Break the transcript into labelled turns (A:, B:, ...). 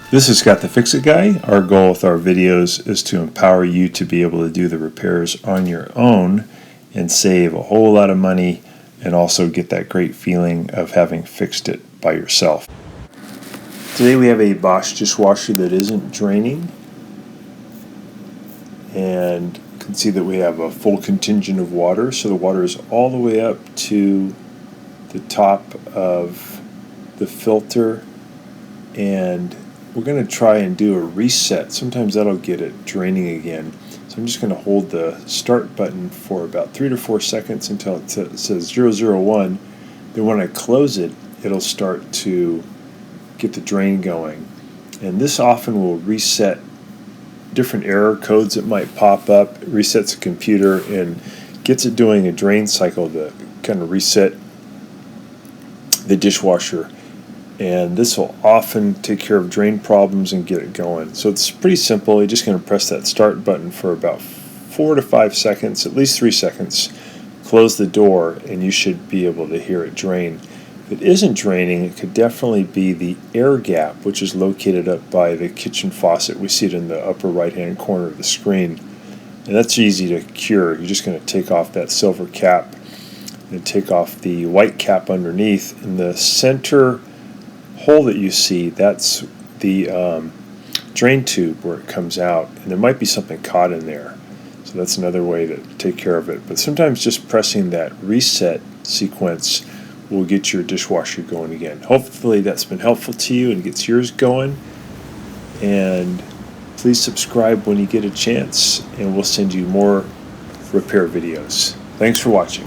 A: This is Scott the Fix-It Guy. Our goal with our videos is to empower you to be able to do the repairs on your own and save a whole lot of money and also get that great feeling of having fixed it by yourself. Today we have a Bosch dishwasher that isn't draining, and you can see that we have a full contingent of water, so the water is all the way up to the top of the filter, and we're going to try and do a reset. Sometimes that'll get it draining again. So I'm just going to hold the start button for about 3 to 4 seconds until it says 001. Then when I close it, it'll start to get the drain going. And this often will reset different error codes that might pop up. It resets the computer and gets it doing a drain cycle to kind of reset the dishwasher. And this will often take care of drain problems and get it going. So it's pretty simple. You're just going to press that start button for about 4 to 5 seconds, at least 3 seconds, close the door, and you should be able to hear it drain. If it isn't draining, it could definitely be the air gap, which is located up by the kitchen faucet. We see it in the upper right hand corner of the screen, and that's easy to cure. You're just going to take off that silver cap and take off the white cap underneath. In the center hole that you see, that's the drain tube where it comes out, and there might be something caught in there. So that's another way to take care of it. But sometimes just pressing that reset sequence will get your dishwasher going again. Hopefully that's been helpful to you and gets yours going. And please subscribe when you get a chance, and we'll send you more repair videos. Thanks for watching.